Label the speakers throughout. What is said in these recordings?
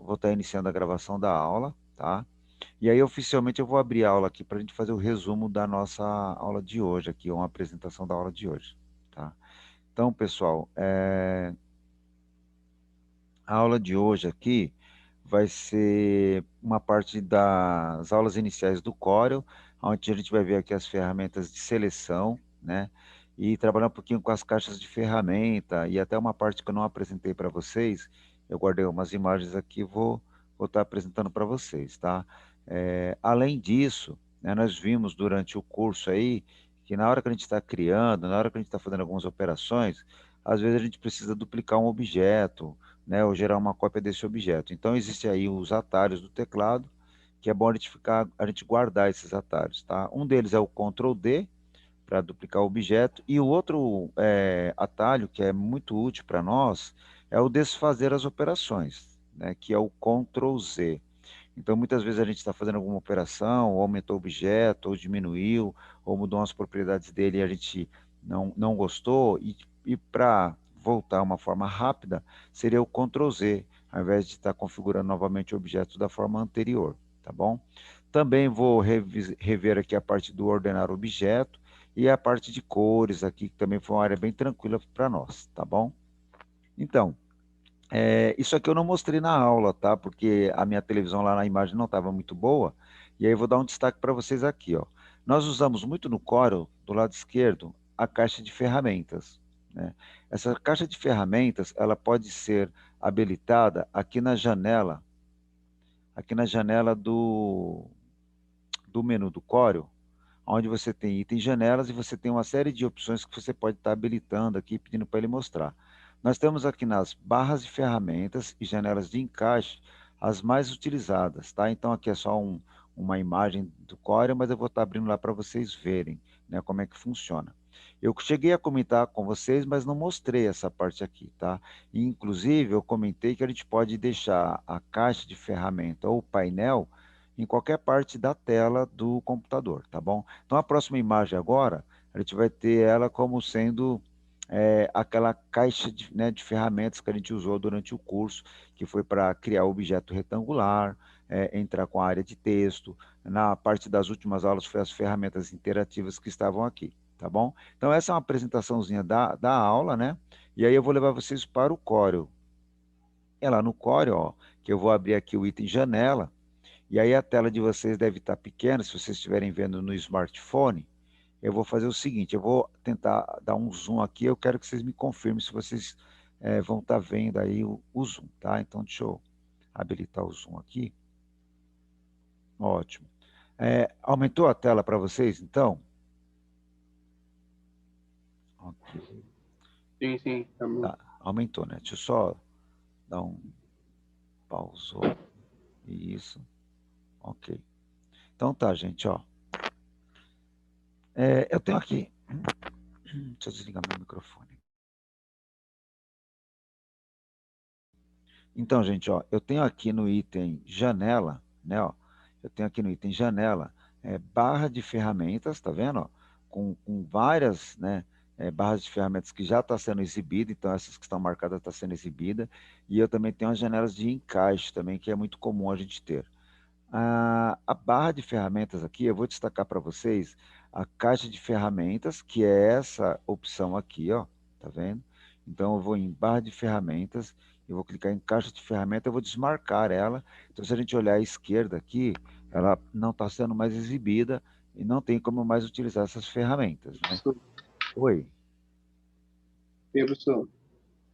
Speaker 1: vou estar iniciando a gravação da aula, tá? E aí, oficialmente, eu vou abrir a aula aqui para a gente fazer o resumo da nossa aula de hoje, aqui, uma apresentação da aula de hoje, tá? Então, pessoal, a aula de hoje aqui vai ser uma parte das aulas iniciais do Corel, onde a gente vai ver aqui as ferramentas de seleção, né? E trabalhar um pouquinho com as caixas de ferramenta e até uma parte que eu não apresentei para vocês. Eu guardei umas imagens aqui, vou estar apresentando para vocês, tá? Além disso, né, nós vimos durante o curso aí que na hora que a gente está criando, na hora que a gente está fazendo algumas operações, às vezes a gente precisa duplicar um objeto, né, ou gerar uma cópia desse objeto. Então, existem aí os atalhos do teclado, que é bom a gente guardar esses atalhos, tá? Um deles é o Ctrl D, para duplicar o objeto, e o outro atalho, que é muito útil para nós, é o desfazer as operações, né, que é o Ctrl Z. Então, muitas vezes a gente está fazendo alguma operação, ou aumentou o objeto, ou diminuiu, ou mudou as propriedades dele e a gente não gostou, e para voltar uma forma rápida, seria o Ctrl Z, ao invés de estar configurando novamente o objeto da forma anterior, tá bom? Também vou rever aqui a parte do ordenar objeto e a parte de cores aqui, que também foi uma área bem tranquila para nós, tá bom? Então, isso aqui eu não mostrei na aula, tá? Porque a minha televisão lá na imagem não estava muito boa. E aí eu vou dar um destaque para vocês aqui, ó. Nós usamos muito no Corel, do lado esquerdo, a caixa de ferramentas, né? Essa caixa de ferramentas, ela pode ser habilitada aqui na janela do menu do Corel, onde você tem item janelas e você tem uma série de opções que você pode estar habilitando aqui, pedindo para ele mostrar. Nós temos aqui nas barras de ferramentas e janelas de encaixe as mais utilizadas, tá? Então aqui é só uma imagem do Corel, mas eu vou estar abrindo lá para vocês verem, né, como é que funciona. Eu cheguei a comentar com vocês, mas não mostrei essa parte aqui, tá? E, inclusive, eu comentei que a gente pode deixar a caixa de ferramenta ou o painel em qualquer parte da tela do computador, tá bom? Então, a próxima imagem agora, a gente vai ter ela como sendo aquela caixa de, né, de ferramentas que a gente usou durante o curso, que foi para criar o objeto retangular, entrar com a área de texto. Na parte das últimas aulas foi as ferramentas interativas que estavam aqui, tá bom? Então, essa é uma apresentaçãozinha da aula, né? E aí eu vou levar vocês para o Corel. É lá no Corel, ó, que eu vou abrir aqui o item janela, e aí a tela de vocês deve estar pequena, se vocês estiverem vendo no smartphone. Eu vou fazer o seguinte, eu vou tentar dar um zoom aqui, eu quero que vocês me confirmem se vocês vão estar vendo aí o zoom, tá? Então, deixa eu habilitar o zoom aqui. Ótimo. Aumentou a tela para vocês, então? Ok.
Speaker 2: Sim, sim, tá bom.
Speaker 1: Tá, aumentou, né? Deixa eu só dar um pausou. Isso. Ok. Então tá, gente, ó. Eu tenho aqui. Deixa eu desligar meu microfone. Então, gente, ó, eu tenho aqui no item janela, né, ó, eu tenho aqui no item janela, barra de ferramentas, tá vendo, ó, com várias, né, barras de ferramentas que já está sendo exibida, então essas que estão marcadas estão sendo exibida, e eu também tenho as janelas de encaixe também, que é muito comum a gente ter. A barra de ferramentas aqui, eu vou destacar para vocês a caixa de ferramentas, que é essa opção aqui, ó, tá vendo? Então, eu vou em barra de ferramentas, eu vou clicar em caixa de ferramentas, eu vou desmarcar ela. Então, se a gente olhar à esquerda aqui, ela não está sendo mais exibida e não tem como mais utilizar essas ferramentas, né?
Speaker 2: Professor,
Speaker 1: Oi.
Speaker 2: professor,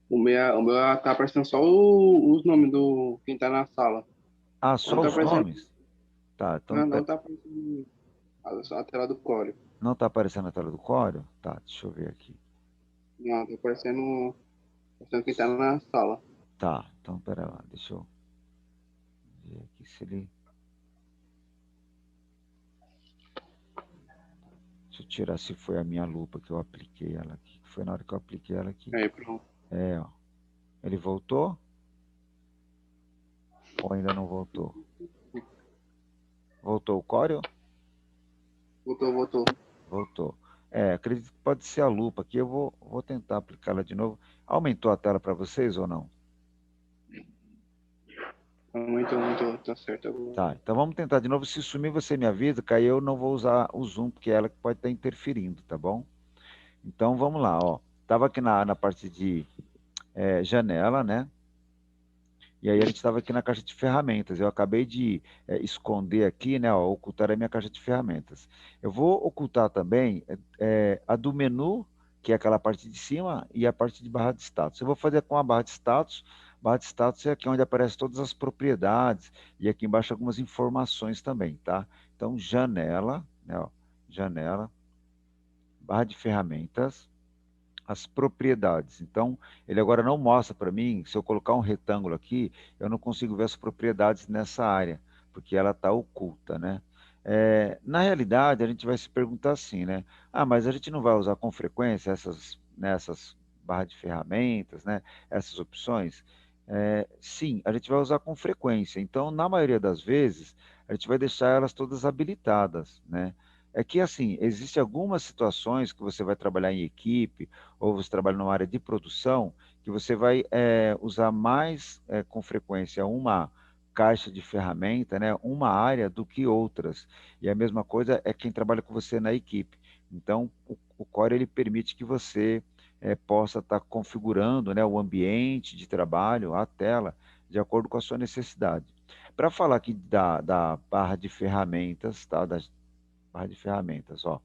Speaker 2: o meu tá aparecendo só os nomes do quem tá na sala.
Speaker 1: Ah,
Speaker 2: Não
Speaker 1: só
Speaker 2: tá
Speaker 1: os
Speaker 2: aparecendo,
Speaker 1: nomes? Tá, então
Speaker 2: não tá aparecendo a tela do Core.
Speaker 1: não está aparecendo na tela do Corel? Tá, deixa eu ver aqui.
Speaker 2: Não, tá aparecendo quem tá na sala.
Speaker 1: Tá, então pera lá, deixa eu ver aqui se ele. Deixa eu tirar se foi a minha lupa que eu apliquei ela aqui. Foi na hora que eu apliquei ela aqui.
Speaker 2: Aí, pronto.
Speaker 1: Ó. Ele voltou? Ou ainda não voltou? Voltou o Corel?
Speaker 2: Voltou.
Speaker 1: Voltou. Acredito que pode ser a lupa aqui. Eu vou tentar aplicá-la de novo. Aumentou a tela para vocês ou não?
Speaker 2: Aumentou, tá certo agora.
Speaker 1: Tá, então vamos tentar de novo. Se sumir, você me avisa, que aí eu não vou usar o Zoom, porque é ela que pode estar interferindo, tá bom? Então vamos lá, ó. Estava aqui na parte de janela, né? E aí a gente estava aqui na caixa de ferramentas. Eu acabei de esconder aqui, né? Ó, ocultar a minha caixa de ferramentas. Eu vou ocultar também a do menu, que é aquela parte de cima, e a parte de barra de status. Eu vou fazer com a barra de status. Barra de status é aqui onde aparecem todas as propriedades e aqui embaixo algumas informações também, tá? Então, janela, né? Ó, janela, barra de ferramentas, as propriedades. Então, ele agora não mostra para mim, se eu colocar um retângulo aqui, eu não consigo ver as propriedades nessa área, porque ela está oculta, né? Na realidade, a gente vai se perguntar assim, né? Ah, mas a gente não vai usar com frequência nessas barras de ferramentas, né? Essas opções? Sim, a gente vai usar com frequência. Então, na maioria das vezes, a gente vai deixar elas todas habilitadas, né? É que, assim, existem algumas situações que você vai trabalhar em equipe, ou você trabalha numa área de produção, que você vai usar mais com frequência uma caixa de ferramenta, né, uma área do que outras. E a mesma coisa é quem trabalha com você na equipe. Então, o Core ele permite que você possa estar configurando, né, o ambiente de trabalho, a tela, de acordo com a sua necessidade. Para falar aqui da barra de ferramentas, tá? Da barra de ferramentas, ó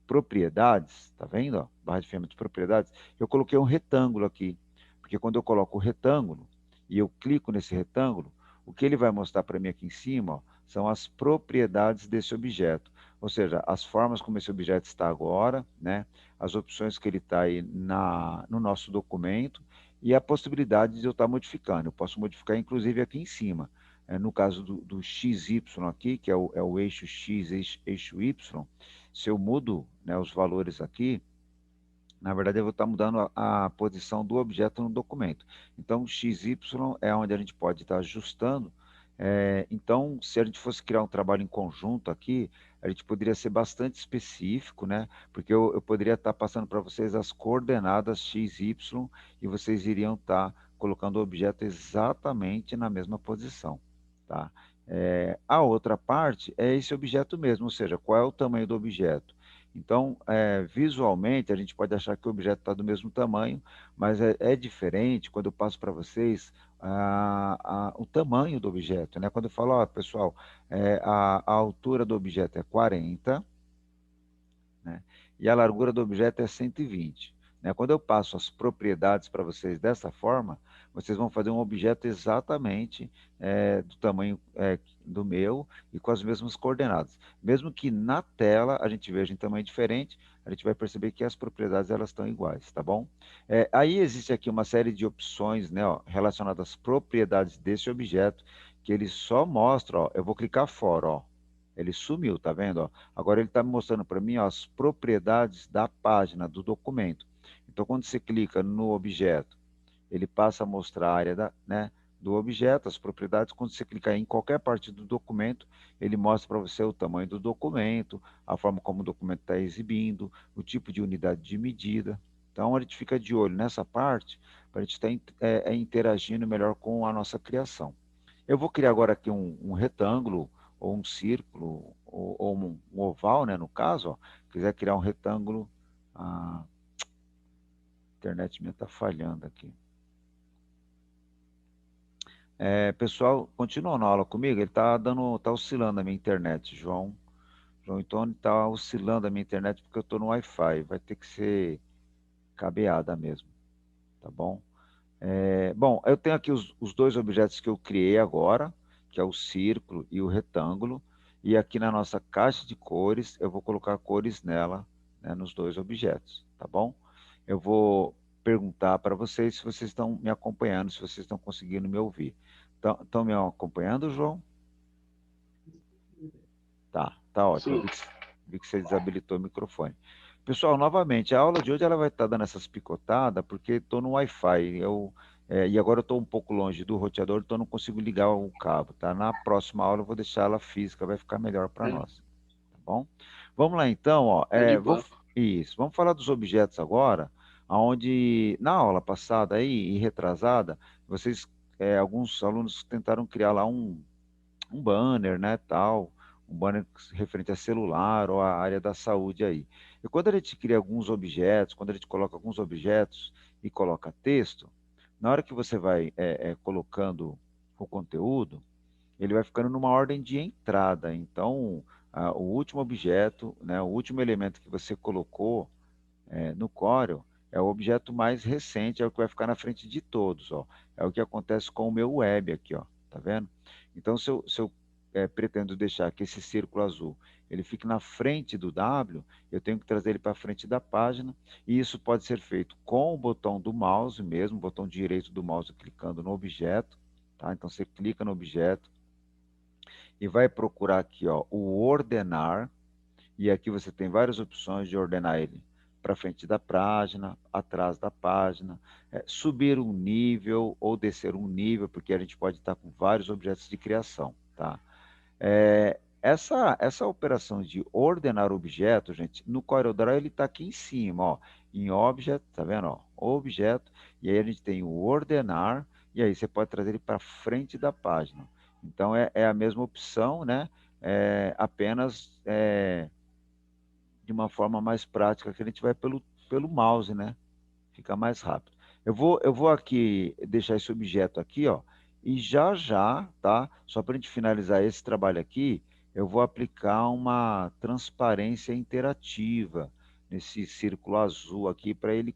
Speaker 1: propriedades, tá vendo? Ó, barra de ferramentas de propriedades, eu coloquei um retângulo aqui, porque quando eu coloco o retângulo e eu clico nesse retângulo, o que ele vai mostrar para mim aqui em cima, ó, são as propriedades desse objeto, ou seja, as formas como esse objeto está agora, né? As opções que ele está aí no nosso documento e a possibilidade de eu estar modificando. Eu posso modificar, inclusive, aqui em cima. No caso do XY aqui, que é o eixo X, eixo Y, se eu mudo, né, os valores aqui, na verdade eu vou estar mudando a posição do objeto no documento. Então, XY é onde a gente pode estar ajustando. Então, se a gente fosse criar um trabalho em conjunto aqui, a gente poderia ser bastante específico, né? Porque eu poderia estar passando para vocês as coordenadas X, Y, e vocês iriam estar colocando o objeto exatamente na mesma posição, tá? A outra parte é esse objeto mesmo, ou seja, qual é o tamanho do objeto. Então, visualmente, a gente pode achar que o objeto está do mesmo tamanho, mas é diferente quando eu passo para vocês o tamanho do objeto, né? Quando eu falo, ó, pessoal, a altura do objeto é 40, né? E a largura do objeto é 120. Né? Quando eu passo as propriedades para vocês dessa forma, vocês vão fazer um objeto exatamente do tamanho do meu e com as mesmas coordenadas. Mesmo que na tela a gente veja em tamanho diferente, a gente vai perceber que as propriedades elas estão iguais, tá bom? Aí existe aqui uma série de opções, né, ó, relacionadas às propriedades desse objeto, que ele só mostra, ó, eu vou clicar fora, ó, ele sumiu, tá vendo? Ó? Agora ele está me mostrando para mim ó, as propriedades da página, do documento. Então, quando você clica no objeto, ele passa a mostrar a área né, do objeto, as propriedades. Quando você clicar em qualquer parte do documento, ele mostra para você o tamanho do documento, a forma como o documento está exibindo, o tipo de unidade de medida. Então, a gente fica de olho nessa parte para a gente estar interagindo melhor com a nossa criação. Eu vou criar agora aqui um retângulo, ou um círculo, ou um oval, né, no caso. Ó. Se quiser criar um retângulo, a internet minha está falhando aqui. Pessoal, continua na aula comigo? Ele tá oscilando a minha internet, João. João Antônio está oscilando a minha internet porque eu estou no Wi-Fi. Vai ter que ser cabeada mesmo, tá bom? Bom, eu tenho aqui os dois objetos que eu criei agora, que é o círculo e o retângulo. E aqui na nossa caixa de cores, eu vou colocar cores nela, né, nos dois objetos, tá bom? Eu vou perguntar para vocês se vocês estão me acompanhando, se vocês estão conseguindo me ouvir. Estão me acompanhando, João? Tá ótimo.
Speaker 2: Sim.
Speaker 1: Vi que você desabilitou o microfone. Pessoal, novamente, a aula de hoje ela vai estar dando essas picotadas porque estou no Wi-Fi. E agora eu estou um pouco longe do roteador, então eu não consigo ligar o cabo, tá? Na próxima aula eu vou deixar ela física, vai ficar melhor para
Speaker 2: É,
Speaker 1: nós, tá bom? Vamos lá então, ó.
Speaker 2: tá de boa.
Speaker 1: Isso, vamos falar dos objetos agora, onde na aula passada aí, e retrasada, vocês alguns alunos tentaram criar lá um banner, né, tal, um banner referente a celular ou à área da saúde aí. E quando a gente cria alguns objetos, quando a gente coloca alguns objetos e coloca texto, na hora que você vai colocando o conteúdo, ele vai ficando numa ordem de entrada. Então, o último objeto, né, o último elemento que você colocou no Corel é o objeto mais recente, é o que vai ficar na frente de todos, ó. É o que acontece com o meu web aqui, ó. Tá vendo? Então, se eu pretendo deixar que esse círculo azul ele fique na frente do W, eu tenho que trazer ele para frente da página, e isso pode ser feito com o botão do mouse mesmo, o botão direito do mouse clicando no objeto, tá? Então você clica no objeto e vai procurar aqui, ó, o ordenar, e aqui você tem várias opções de ordenar ele para frente da página, atrás da página, subir um nível ou descer um nível, porque a gente pode estar com vários objetos de criação, tá? Essa operação de ordenar objetos, gente, no CorelDRAW ele está aqui em cima, ó, em Object, tá vendo? Ó, objeto, e aí a gente tem o ordenar, e aí você pode trazer ele para frente da página. Então é a mesma opção, né? Apenas de uma forma mais prática, que a gente vai pelo mouse, né? Fica mais rápido. Eu vou aqui deixar esse objeto aqui, ó, e já já, tá? Só para a gente finalizar esse trabalho aqui, eu vou aplicar uma transparência interativa nesse círculo azul aqui para ele,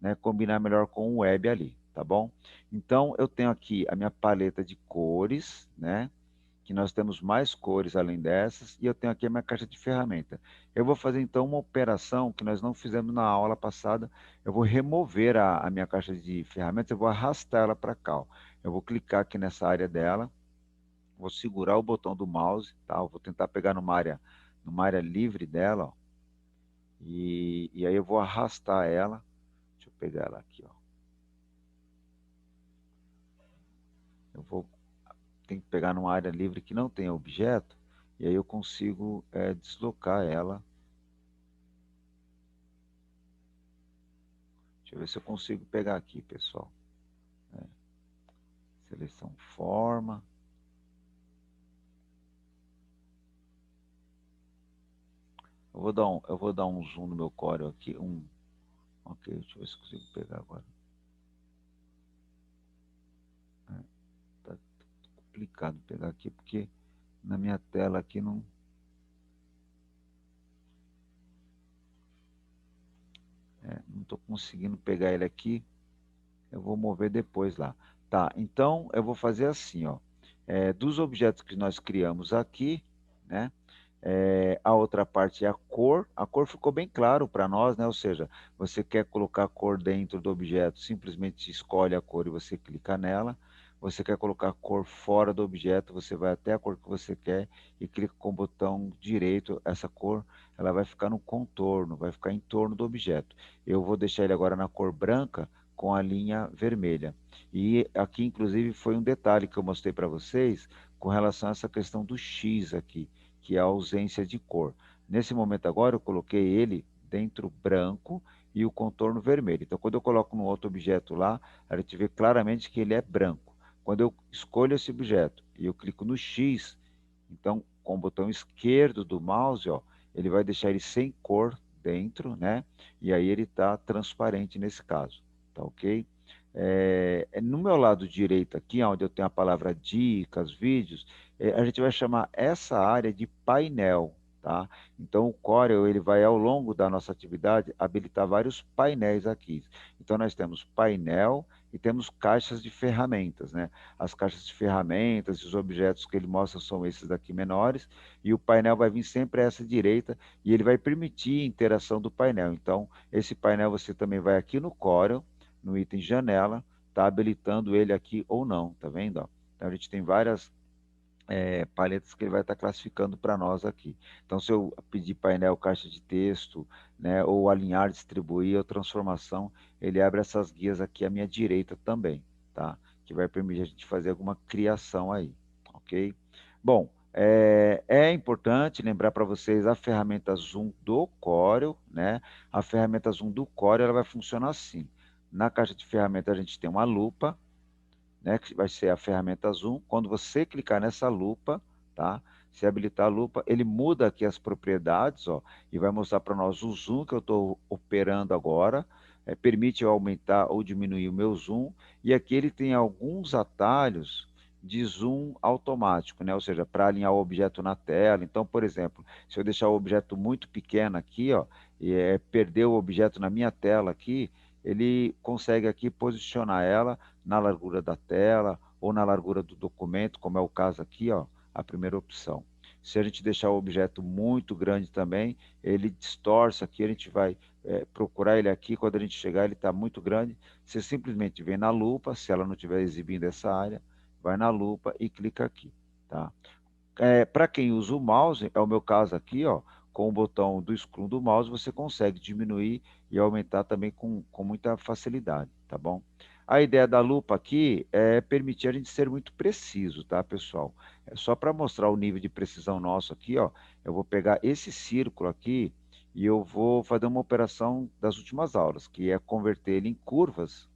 Speaker 1: né, combinar melhor com o web ali, tá bom? Então eu tenho aqui a minha paleta de cores, né? Que nós temos mais cores além dessas, e eu tenho aqui a minha caixa de ferramenta. Eu vou fazer então uma operação que nós não fizemos na aula passada. Eu vou remover a minha caixa de ferramentas, eu vou arrastar ela para cá, ó. Eu vou clicar aqui nessa área dela, vou segurar o botão do mouse, tá? Eu vou tentar pegar numa área livre dela, ó, e aí eu vou arrastar ela. Deixa eu pegar ela aqui, ó. Eu vou Tem que pegar numa área livre que não tenha objeto, e aí eu consigo deslocar ela. Deixa eu ver se eu consigo pegar aqui, pessoal. Seleção forma. Eu vou dar um zoom no meu Corel aqui. Ok, deixa eu ver se eu consigo pegar agora. Tá complicado pegar aqui, porque na minha tela aqui não estou conseguindo pegar ele aqui. Eu vou mover depois lá. Tá, então eu vou fazer assim, ó. Dos objetos que nós criamos aqui, né? A outra parte é a cor. A cor ficou bem claro para nós, né? Ou seja, você quer colocar a cor dentro do objeto, simplesmente escolhe a cor e você clica nela. Você quer colocar a cor fora do objeto, você vai até a cor que você quer e clica com o botão direito. Essa cor, ela vai ficar no contorno, vai ficar em torno do objeto. Eu vou deixar ele agora na cor branca com a linha vermelha. E aqui, inclusive, foi um detalhe que eu mostrei para vocês com relação a essa questão do X aqui, que é a ausência de cor. Nesse momento agora, eu coloquei ele dentro branco e o contorno vermelho. Então, quando eu coloco no outro objeto lá, a gente vê claramente que ele é branco. Quando eu escolho esse objeto e eu clico no X, então, com o botão esquerdo do mouse, ó, ele vai deixar ele sem cor dentro, né? E aí ele está transparente nesse caso, tá ok? No meu lado direito aqui, onde eu tenho a palavra dicas, vídeos, a gente vai chamar essa área de painel, tá? Então o Corel ele vai ao longo da nossa atividade habilitar vários painéis aqui. Então nós temos painel e temos caixas de ferramentas, né? As caixas de ferramentas e os objetos que ele mostra são esses daqui menores, e o painel vai vir sempre a essa direita e ele vai permitir a interação do painel. Então esse painel você também vai aqui no Corel, no item janela, está habilitando ele aqui ou não, tá vendo? Ó? Então a gente tem várias paletas que ele vai estar classificando para nós aqui. Então, se eu pedir painel caixa de texto, né, ou alinhar, distribuir ou transformação, ele abre essas guias aqui à minha direita também, tá? Que vai permitir a gente fazer alguma criação aí, ok? Bom, é importante lembrar para vocês a ferramenta Zoom do Corel, né? A ferramenta Zoom do Corel ela vai funcionar assim. Na caixa de ferramentas a gente tem uma lupa, né, que vai ser a ferramenta Zoom. Quando você clicar nessa lupa, tá? Se habilitar a lupa, ele muda aqui as propriedades, ó, e vai mostrar para nós o zoom que eu estou operando agora, permite eu aumentar ou diminuir o meu zoom, e aqui ele tem alguns atalhos de zoom automático, né? Ou seja, para alinhar o objeto na tela. Então, por exemplo, se eu deixar o objeto muito pequeno aqui, ó, e perder o objeto na minha tela aqui, ele consegue aqui posicionar ela na largura da tela ou na largura do documento, como é o caso aqui, ó, a primeira opção. Se a gente deixar o objeto muito grande também, ele distorce aqui, a gente vai procurar ele aqui, quando a gente chegar ele está muito grande, você simplesmente vem na lupa, se ela não estiver exibindo essa área, vai na lupa e clica aqui, tá? Para quem usa o mouse, é o meu caso aqui, ó, com o botão do scroll do mouse, você consegue diminuir e aumentar também com muita facilidade, tá bom? A ideia da lupa aqui é permitir a gente ser muito preciso, tá, pessoal? É só para mostrar o nível de precisão nosso aqui, ó, eu vou pegar esse círculo aqui e eu vou fazer uma operação das últimas aulas, que é converter ele em curvas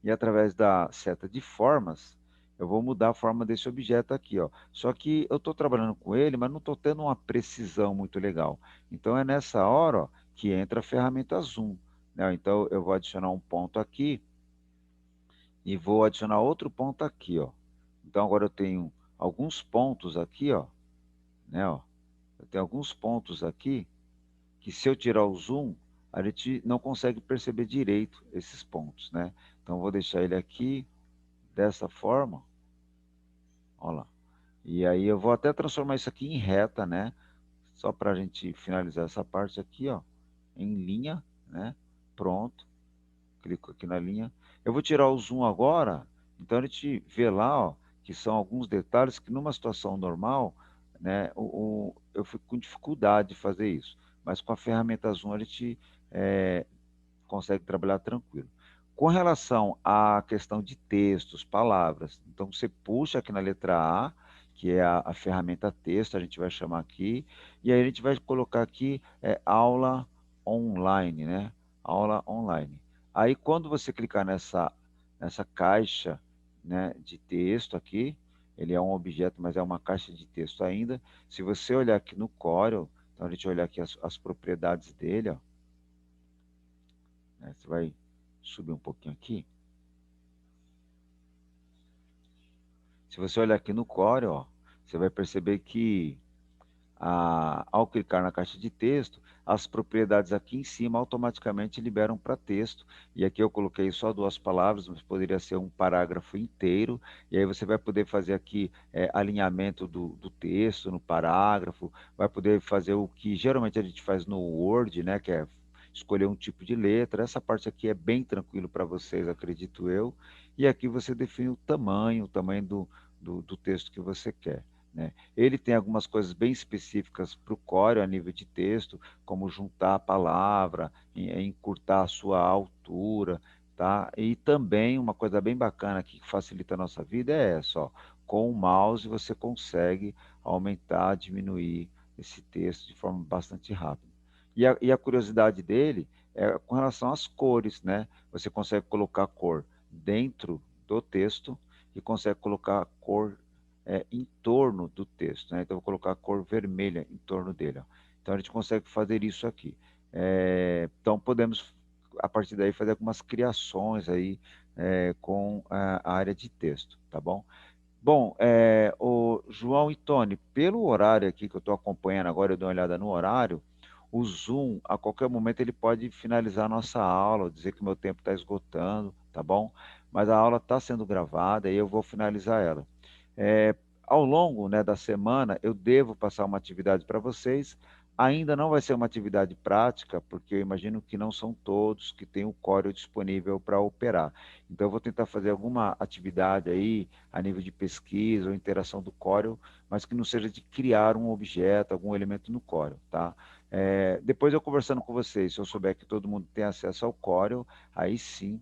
Speaker 1: e através da seta de formas, eu vou mudar a forma desse objeto aqui, ó. Só que eu estou trabalhando com ele, mas não estou tendo uma precisão muito legal. Então é nessa hora, ó, que entra a ferramenta Zoom, né? Então eu vou adicionar um ponto aqui e vou adicionar outro ponto aqui, ó. Então agora eu tenho alguns pontos aqui, ó, né, ó. Eu tenho alguns pontos aqui que se eu tirar o zoom, a gente não consegue perceber direito esses pontos, né? Então eu vou deixar ele aqui dessa forma, olha lá. E aí eu vou até transformar isso aqui em reta, né? Só para a gente finalizar essa parte aqui, ó, em linha, né? Pronto. Clico aqui na linha. Eu vou tirar o zoom agora, então a gente vê lá, ó, que são alguns detalhes que numa situação normal, né, eu fico com dificuldade de fazer isso. Mas com a ferramenta Zoom a gente consegue trabalhar tranquilo. Com relação à questão de textos, palavras, então você puxa aqui na letra A, que é a ferramenta texto, a gente vai chamar aqui, e aí a gente vai colocar aqui aula online, né? Aula online. Aí quando você clicar nessa caixa, né, de texto aqui, ele é um objeto, mas é uma caixa de texto ainda. Se você olhar aqui no Corel, então a gente olhar aqui as propriedades dele, ó, né, você vai subir um pouquinho aqui. Se você olhar aqui no Core, ó, você vai perceber que ao clicar na caixa de texto, as propriedades aqui em cima automaticamente liberam para texto. E aqui eu coloquei só duas palavras, mas poderia ser um parágrafo inteiro. E aí você vai poder fazer aqui alinhamento do texto no parágrafo, vai poder fazer o que geralmente a gente faz no Word, né, que é escolher um tipo de letra. Essa parte aqui é bem tranquilo para vocês, acredito eu. E aqui você define o tamanho do texto que você quer, né? Ele tem algumas coisas bem específicas para o Core a nível de texto, como juntar a palavra, encurtar a sua altura, tá? E também uma coisa bem bacana aqui que facilita a nossa vida é essa, ó. Com o mouse você consegue aumentar, diminuir esse texto de forma bastante rápida. E a curiosidade dele é com relação às cores, né? Você consegue colocar cor dentro do texto e consegue colocar cor em torno do texto, né? Então, eu vou colocar a cor vermelha em torno dele, ó. Então, a gente consegue fazer isso aqui. Então, podemos, a partir daí, fazer algumas criações aí com a área de texto, tá bom? Bom, o João e Tony, pelo horário aqui que eu estou acompanhando agora, eu dou uma olhada no horário, o Zoom, a qualquer momento, ele pode finalizar a nossa aula, dizer que o meu tempo está esgotando, tá bom? Mas a aula está sendo gravada e eu vou finalizar ela. É, ao longo, né, da semana, eu devo passar uma atividade para vocês. Ainda não vai ser uma atividade prática, porque eu imagino que não são todos que têm o Corel disponível para operar. Então, eu vou tentar fazer alguma atividade aí, a nível de pesquisa ou interação do Corel, mas que não seja de criar um objeto, algum elemento no Corel, tá? Depois eu conversando com vocês, se eu souber que todo mundo tem acesso ao Corel, aí sim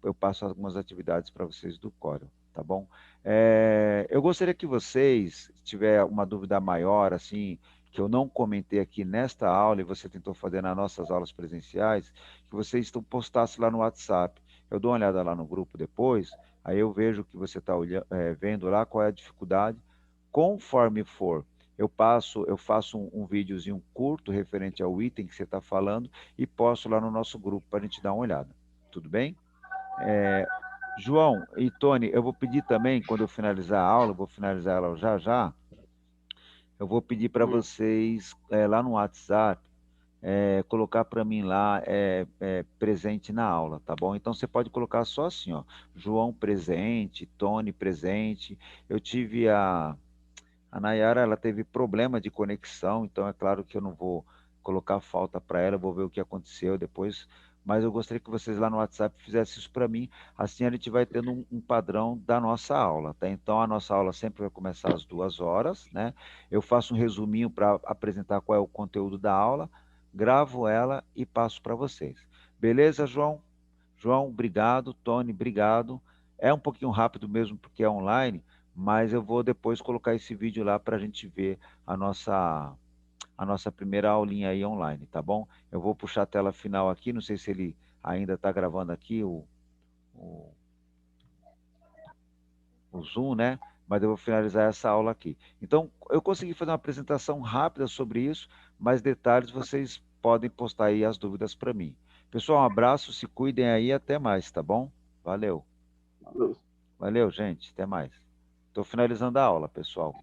Speaker 1: eu passo algumas atividades para vocês do Corel, tá bom? Eu gostaria que vocês, se tiver uma dúvida maior, assim, que eu não comentei aqui nesta aula e você tentou fazer nas nossas aulas presenciais, que vocês postassem lá no WhatsApp. Eu dou uma olhada lá no grupo depois, Aí eu vejo o que você está vendo lá, qual é a dificuldade. Conforme for, eu faço um videozinho curto referente ao item que você está falando e posto lá no nosso grupo para a gente dar uma olhada. Tudo bem? É, João e Tony, eu vou pedir também, quando eu finalizar a aula, eu vou finalizar ela já já, eu vou pedir para
Speaker 2: Hum.
Speaker 1: vocês, lá no WhatsApp, colocar para mim lá presente na aula, tá bom? Então você pode colocar só assim, ó, João presente, Tony presente. Eu tive a Nayara, ela teve problema de conexão, então é claro que eu não vou colocar falta para ela, vou ver o que aconteceu depois, mas eu gostaria que vocês lá no WhatsApp fizessem isso para mim, assim a gente vai tendo um padrão da nossa aula, tá? Então a nossa aula sempre vai começar às 2 horas, né? Eu faço um resuminho para apresentar qual é o conteúdo da aula, gravo ela e passo para vocês. Beleza, João? João, obrigado. Tony, obrigado. É um pouquinho rápido mesmo porque é online, mas eu vou depois colocar esse vídeo lá para a gente ver a nossa primeira aulinha aí online, tá bom? Eu vou puxar a tela final aqui, não sei se ele ainda está gravando aqui o, o Zoom, né? Mas eu vou finalizar essa aula aqui. Então, eu consegui fazer uma apresentação rápida sobre isso, mas detalhes vocês podem postar aí as dúvidas para mim. Pessoal, um abraço, se cuidem aí, até mais, tá bom? Valeu.
Speaker 2: Valeu.
Speaker 1: Valeu, gente. Até mais. Estou finalizando a aula, pessoal.